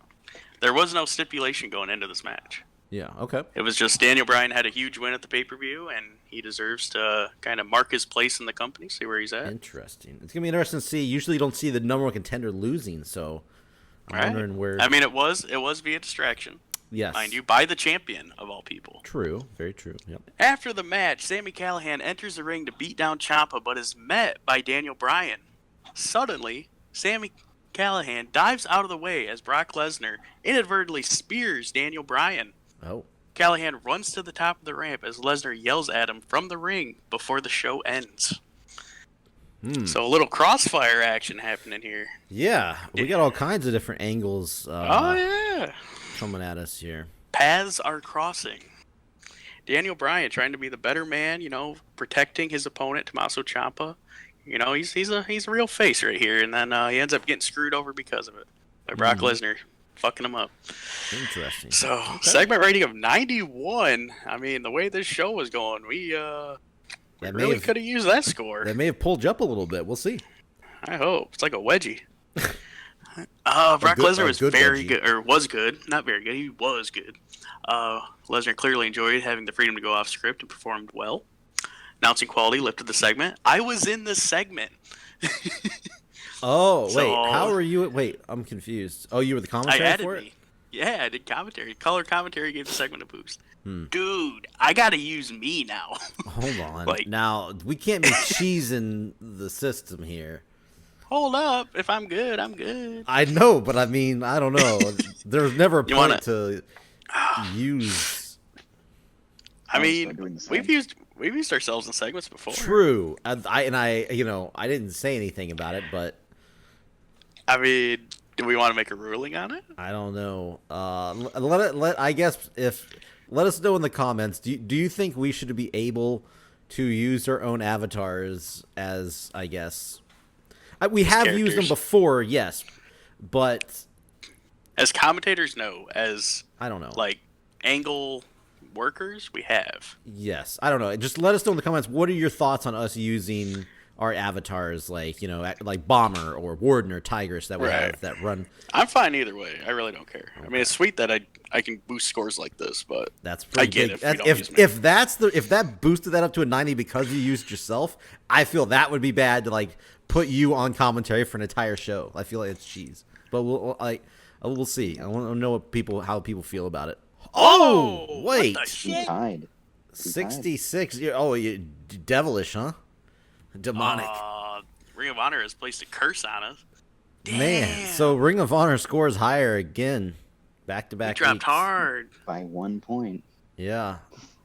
There was no stipulation going into this match. Yeah. Okay. It was just Daniel Bryan had a huge win at the pay-per-view, and he deserves to kind of mark his place in the company, see where he's at. Interesting. It's gonna be interesting to see. Usually, you don't see the number one contender losing, so I'm wondering where. I mean, it was via distraction. Yes. Mind you, by the champion of all people. True. Very true. Yep. After the match, Sami Callihan enters the ring to beat down Ciampa, but is met by Daniel Bryan. Suddenly, Sami Callihan dives out of the way as Brock Lesnar inadvertently spears Daniel Bryan. Oh. Callihan runs to the top of the ramp as Lesnar yells at him from the ring before the show ends. So a little crossfire action happening here. Yeah, we got all kinds of different angles Oh yeah, coming at us here. paths are crossing. Daniel Bryan trying to be the better man, protecting his opponent Tommaso Ciampa. He's a real face right here, and then he ends up getting screwed over because of it by Brock Lesnar, fucking him up. Interesting. So segment rating of 91. I mean, the way this show was going, we really could have used that score. That may have pulled you up a little bit. We'll see. I hope it's like a wedgie. Brock Lesnar was very good, or was good, not very good. He was good. Lesnar clearly enjoyed having the freedom to go off script and performed well. Announcing quality lifted the segment. I was in this segment. Oh, wait. How are you? Wait, I'm confused. Oh, you were the commentary for it? Yeah, I did commentary. Color commentary gave the segment a boost. Dude, I gotta use me now. Hold on. Now, we can't be cheesing the system here. Hold up. If I'm good, I'm good. I know, but I mean, I don't know. There's never a point to use. I mean, we've used ourselves in segments before. True. I didn't say anything about it, but I mean, do we want to make a ruling on it? I don't know. Let us know in the comments. Do you think we should be able to use our own avatars as, I guess, we have used them before, yes, but as commentators, no. As I don't know, like angle workers, we have. Yes, I don't know. Just let us know in the comments. What are your thoughts on us using our avatars, like Bomber or Warden or Tigress that we have that run? I'm fine either way. I really don't care. I mean, it's sweet that I can boost scores like this, but that's pretty I get big. it. If that boosted that up to a 90 because you used yourself, I feel that would be bad to put you on commentary for an entire show. I feel like it's cheese, but we'll see. I want to know how people feel about it. Oh, wait. What the shit? Tied. 66. Oh, you devilish, huh? Demonic. Ring of Honor has placed a curse on us. Damn. Man, so Ring of Honor scores higher again. Back-to-back. Dropped hard. By 1 point. Yeah.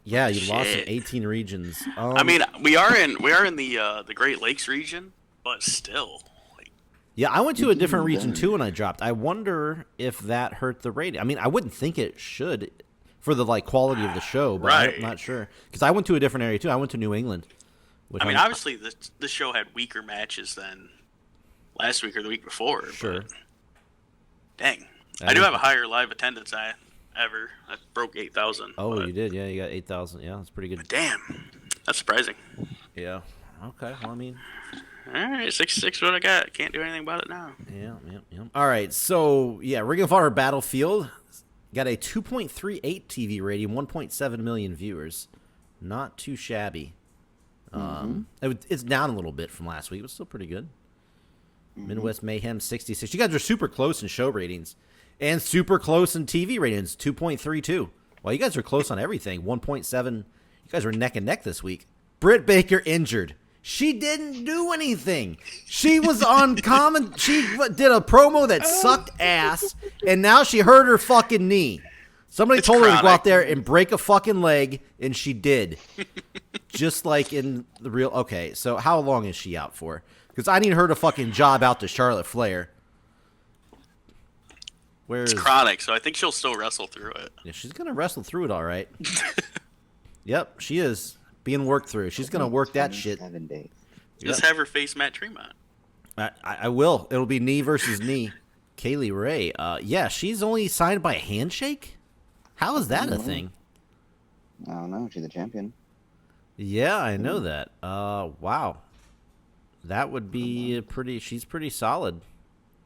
Yeah, you lost in 18 regions. I mean, we are in the Great Lakes region, but still. Yeah, I went to a different region too when I dropped. I wonder if that hurt the rating. I mean, I wouldn't think it should for the quality of the show, but I'm not sure. Because I went to a different area too. I went to New England. I mean, obviously, this show had weaker matches than last week or the week before. Sure. But dang. I do have a higher live attendance ever. I broke 8,000. Oh, you did? Yeah, you got 8,000. Yeah, that's pretty good. But damn. That's surprising. Yeah. Okay, well, I mean... All right, 66 what I got. Can't do anything about it now. Yeah. All right, so, yeah, Ring of Honor Battlefield got a 2.38 TV rating, 1.7 million viewers. Not too shabby. It's down a little bit from last week, but still pretty good. Midwest Mayhem 66. You guys are super close in show ratings and super close in TV ratings, 2.32. Well, you guys are close on everything, 1.7. You guys were neck and neck this week. Britt Baker injured. She didn't do anything. She was on she did a promo that sucked ass, and now she hurt her fucking knee. Somebody told her to go out there and break a fucking leg, and she did. Just like in the real... Okay, so how long is she out for? Because I need her to fucking job out to Charlotte Flair. It's chronic, so I think she'll still wrestle through it. Yeah, she's going to wrestle through it all right. Yep, she is being worked through. She's going to work that shit. 7 days. Just have her face Matt Tremont. I will. It'll be knee versus knee. Kaylee Ray. Yeah, she's only signed by a handshake? How is that a thing? I don't know. She's a champion. Yeah, I know that. Wow. That would be she's pretty solid.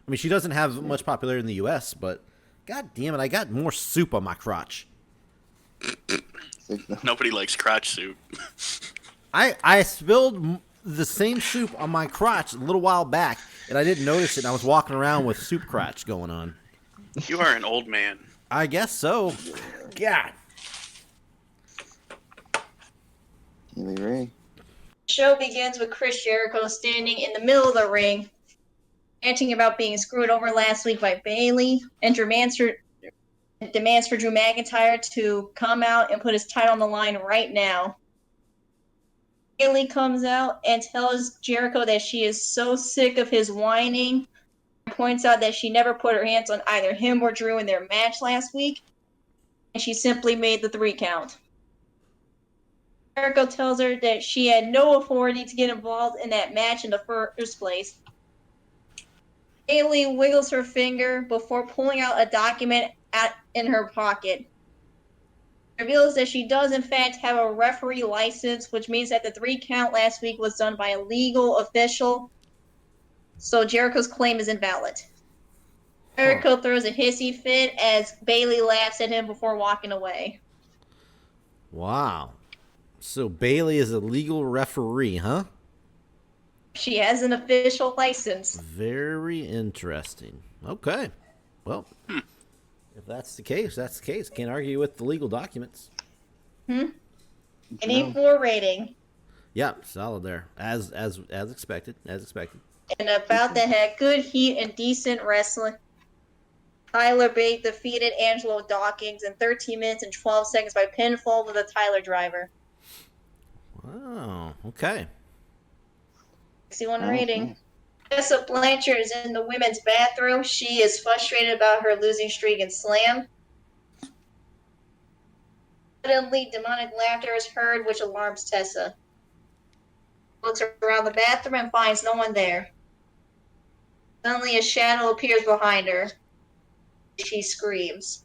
I mean, she doesn't have much popularity in the U.S., but god damn it, I got more soup on my crotch. Nobody likes crotch soup. I spilled the same soup on my crotch a little while back, and I didn't notice it, and I was walking around with soup crotch going on. You are an old man. I guess so. God. Kaylee Ray. The show begins with Chris Jericho standing in the middle of the ring, ranting about being screwed over last week by Bayley, and demands for Drew McIntyre to come out and put his title on the line right now. Bailey comes out and tells Jericho that she is so sick of his whining. Points out that she never put her hands on either him or Drew in their match last week, and she simply made the 3 count. Jericho tells her that she had no authority to get involved in that match in the first place. Bailey wiggles her finger before pulling out a document in her pocket. Reveals that she does in fact have a referee license, which means that the 3 count last week was done by a legal official, so Jericho's claim is invalid. Jericho throws a hissy fit as Bailey laughs at him before walking away. Wow. So Bailey is a legal referee, huh? She has an official license. Very interesting. Okay. Well, if that's the case, that's the case. Can't argue with the legal documents. 84 rating. Yeah, solid there. As expected. As expected. And about that had good heat and decent wrestling. Tyler Bate defeated Angelo Dawkins in 13 minutes and 12 seconds by pinfall with a Tyler driver. Wow. Okay. 61 rating. Tessa Blanchard is in the women's bathroom. She is frustrated about her losing streak in Slam. Suddenly, demonic laughter is heard, which alarms Tessa. Looks around the bathroom and finds no one there. Suddenly, a shadow appears behind her. She screams.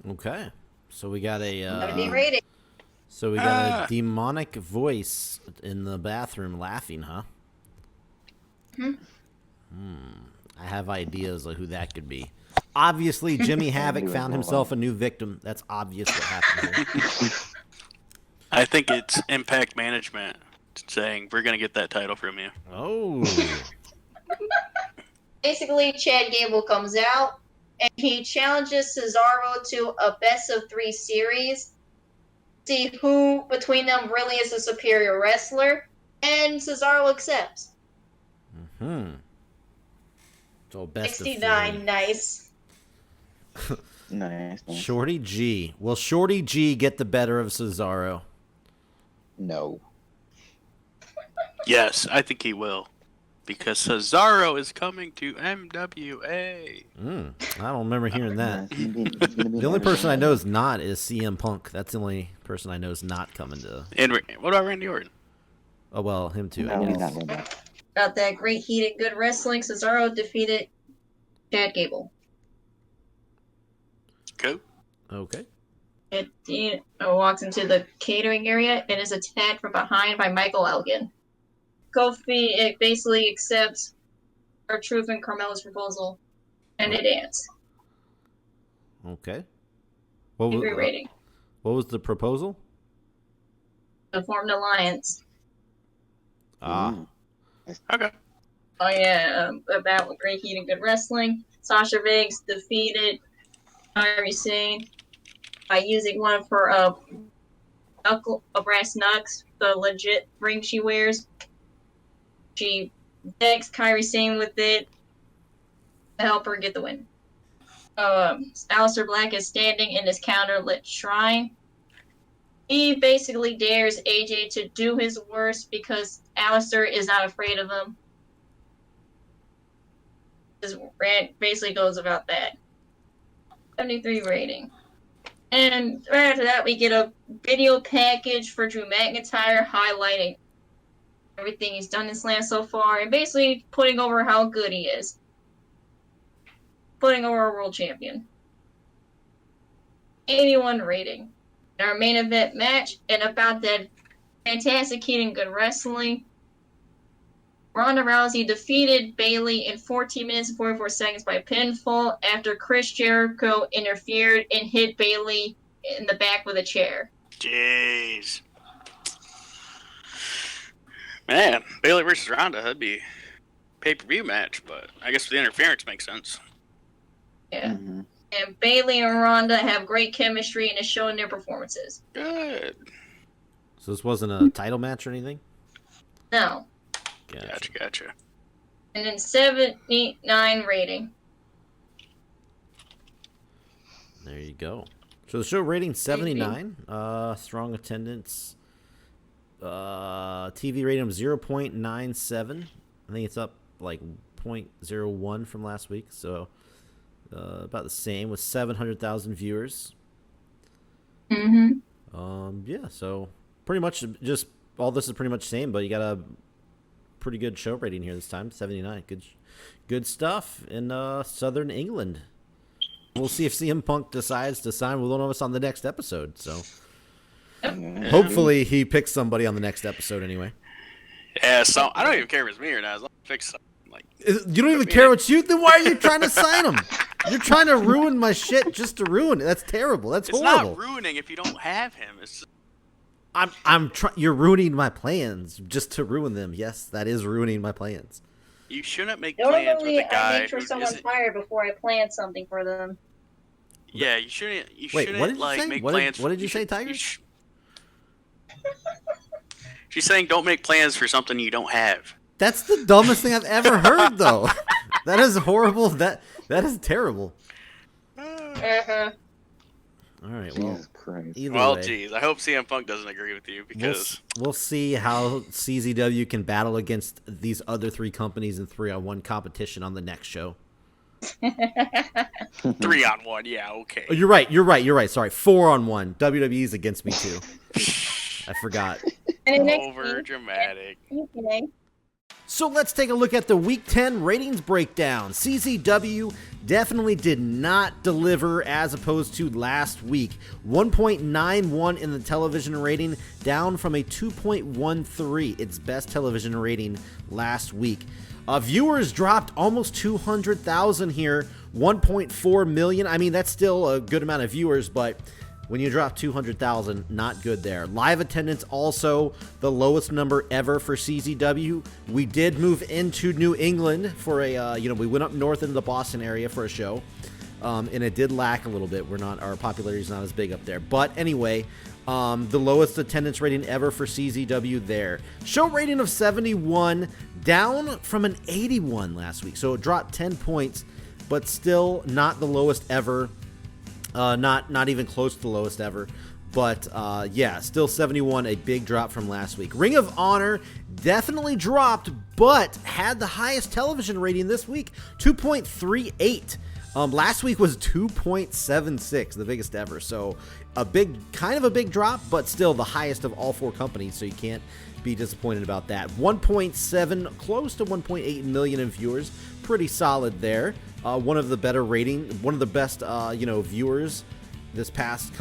Okay. So we got a rating. So we got a demonic voice in the bathroom laughing, huh? I have ideas of who that could be. Obviously, Jimmy Havoc found himself a new victim. That's obvious what happened here. I think it's Impact Management saying, we're going to get that title from you. Oh. Basically, Chad Gable comes out, and he challenges Cesaro to a best-of-3 series. See who between them really is the superior wrestler, and Cesaro accepts. So best 69, of 3. nice. Nice. Shorty G. Will Shorty G get the better of Cesaro? No. Yes, I think he will. Because Cesaro is coming to MWA. I don't remember hearing that. The only person I know is not is CM Punk. That's the only person I know is not coming to. And what about Randy Orton? Oh, well, him too, No, I he's guess. not going back. About that great heated good wrestling, Cesaro defeated Chad Gable. Cool. Okay. It walks into the catering area and is attacked from behind by Michael Elgin. Kofi basically accepts R-Truth and Carmella's proposal, and they dance. Okay. Angry rating. What was the proposal? To form an alliance. Okay. Oh yeah, about with great heat and good wrestling. Sasha Banks defeated Kairi Sane by using one of her brass knucks, the legit ring she wears. She decks Kairi Sane with it to help her get the win. Aleister Black is standing in his counterlit shrine. He basically dares AJ to do his worst because Aleister is not afraid of him. His rant basically goes about that. 73 rating. And right after that, we get a video package for Drew McIntyre highlighting everything he's done in Slam so far and basically putting over how good he is. Putting over a world champion. 81 rating. Our main event match, and about that fantastic heat and good wrestling. Ronda Rousey defeated Bayley in 14 minutes and 44 seconds by pinfall after Chris Jericho interfered and hit Bayley in the back with a chair. Jeez. Man, Bayley versus Ronda, that'd be a pay-per-view match, but I guess the interference makes sense. Yeah. And Bayley and Ronda have great chemistry and is showing their performances. Good. So this wasn't a title match or anything? No. Gotcha. And then 79 rating. There you go. So the show rating 79. Strong attendance. TV rating of 0.97. I think it's up like 0.01 from last week, so about the same with 700,000 viewers. Yeah, so pretty much just all this is pretty much the same, but you got a pretty good show rating here this time, 79. Good stuff in Southern England. We'll see if CM Punk decides to sign with one of us on the next episode. So hopefully he picks somebody on the next episode anyway. Yeah, so I don't even care if it's me or not. As long as I pick something. Like, you don't even care what you. Then why are you trying to sign him? You're trying to ruin my shit just to ruin it. That's terrible. That's horrible. It's not ruining if you don't have him. It's You're ruining my plans just to ruin them. Yes, that is ruining my plans. You shouldn't make plans with a guy. I make sure someone's fired before I plan something for them. Yeah, you shouldn't. Wait, what did you say? Make what plans. What did you say, Tigress? She's saying don't make plans for something you don't have. That's the dumbest thing I've ever heard, though. That is horrible. That is terrible. All right, well, Jesus Christ. Well, way, geez, I hope CM Punk doesn't agree with you because we'll see how CZW can battle against these other three companies in 3-on-1 competition on the next show. 3-on-1, yeah, okay. Oh, you're right. Sorry, 4-on-1. WWE's against me too. I forgot. Over dramatic. Okay. So let's take a look at the Week 10 ratings breakdown. CZW definitely did not deliver as opposed to last week. 1.91 in the television rating, down from a 2.13, its best television rating last week. Viewers dropped almost 200,000 here, 1.4 million. I mean, that's still a good amount of viewers, but when you drop 200,000, not good there. Live attendance also the lowest number ever for CZW. We did move into New England for a, we went up north into the Boston area for a show, and it did lack a little bit. Our popularity is not as big up there. But anyway, the lowest attendance rating ever for CZW there. Show rating of 71, down from an 81 last week. So it dropped 10 points, but still not the lowest ever. Not even close to the lowest ever, but yeah, still 71, a big drop from last week. Ring of Honor definitely dropped, but had the highest television rating this week, 2.38. Last week was 2.76, the biggest ever. So kind of a big drop, but still the highest of all four companies. So you can't be disappointed about that. 1.7, close to 1.8 million in viewers, pretty solid there. One of the best, viewers this past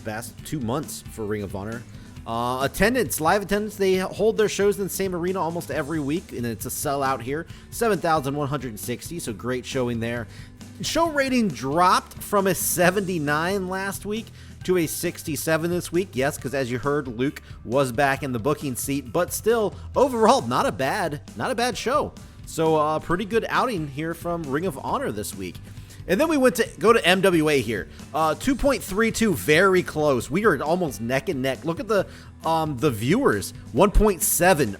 past 2 months for Ring of Honor. Live attendance, they hold their shows in the same arena almost every week, and it's a sellout here, 7,160, so great showing there. Show rating dropped from a 79 last week to a 67 this week. Yes, because as you heard, Luke was back in the booking seat, but still, overall, not a bad show. So pretty good outing here from Ring of Honor this week. And then we go to MWA here. 2.32, very close. We are almost neck and neck. Look at the viewers, 1.7.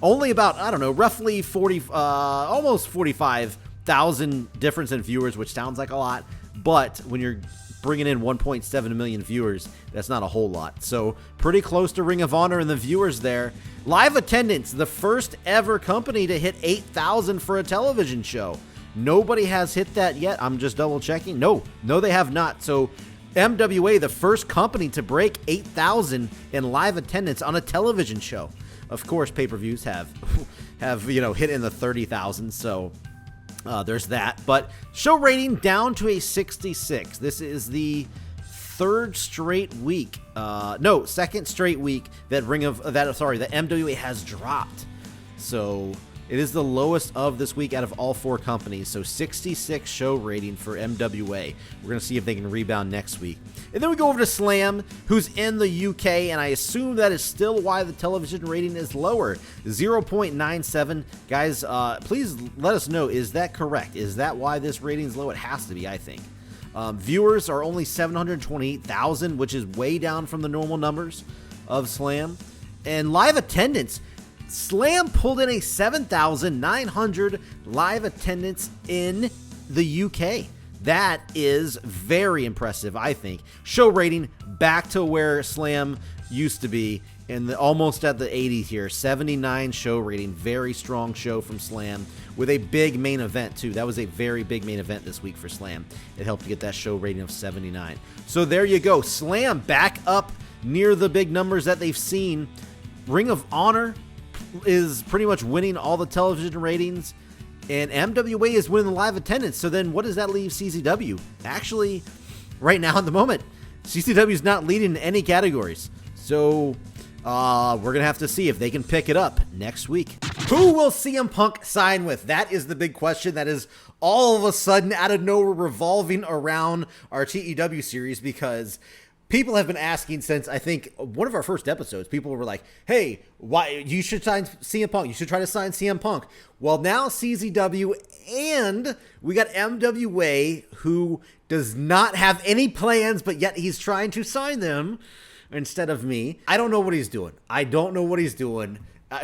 Only about, roughly 40, almost 45,000 difference in viewers, which sounds like a lot. But when you're bringing in 1.7 million viewers, that's not a whole lot. So pretty close to Ring of Honor and the viewers there. Live attendance, the first ever company to hit 8,000 for a television show. Nobody has hit that yet. I'm just double checking. No, they have not. So MWA, the first company to break 8,000 in live attendance on a television show. Of course, pay-per-views have hit in the 30,000. So there's that. But show rating down to a 66. This is the second straight week that MWA has dropped. So it is the lowest of this week out of all four companies. So 66 show rating for MWA. We're going to see if they can rebound next week. And then we go over to Slam, who's in the UK, and I assume that is still why the television rating is lower, 0.97. Guys, please let us know, is that correct? Is that why this rating is low? It has to be, I think. Viewers are only 728,000, which is way down from the normal numbers of Slam. And live attendance, Slam pulled in a 7,900 live attendance in the UK. That is very impressive, I think. Show rating back to where Slam used to be and almost at the 80 here. 79 show rating, very strong show from Slam with a big main event too. That was a very big main event this week for Slam. It helped to get that show rating of 79. So there you go. Slam back up near the big numbers that they've seen. Ring of Honor is pretty much winning all the television ratings, and MWA is winning the live attendance. So then what does that leave CZW? Actually, right now at the moment, CZW is not leading in any categories. So we're going to have to see if they can pick it up next week. Who will CM Punk sign with? That is the big question that is all of a sudden out of nowhere revolving around our TEW series, because people have been asking since, I think, one of our first episodes. People were like, hey, why you should sign CM Punk. You should try to sign CM Punk. Well, now CZW and we got MWA, who does not have any plans, but yet he's trying to sign them instead of me. I don't know what he's doing. I don't know what he's doing.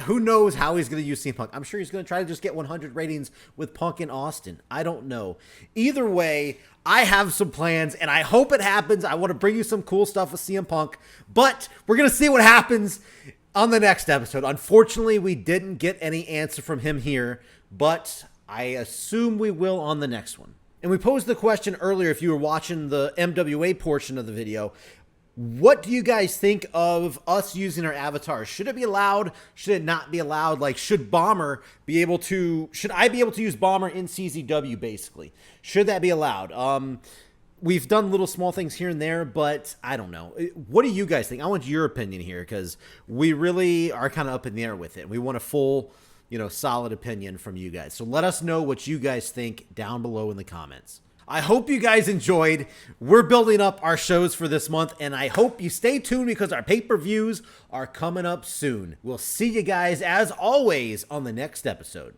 Who knows how he's going to use CM Punk? I'm sure he's going to try to just get 100 ratings with Punk in Austin. I don't know. Either way, I have some plans, and I hope it happens. I want to bring you some cool stuff with CM Punk, but we're going to see what happens on the next episode. Unfortunately, we didn't get any answer from him here, but I assume we will on the next one. And we posed the question earlier, if you were watching the MWA portion of the video, what do you guys think of us using our avatars? Should it be allowed? Should it not be allowed? Like, should Bomber be able to, should I be able to use Bomber in CZW, basically? Should that be allowed? We've done little small things here and there, but I don't know. What do you guys think? I want your opinion here, because we really are kind of up in the air with it. We want a full, solid opinion from you guys. So let us know what you guys think down below in the comments. I hope you guys enjoyed. We're building up our shows for this month, and I hope you stay tuned because our pay-per-views are coming up soon. We'll see you guys, as always, on the next episode.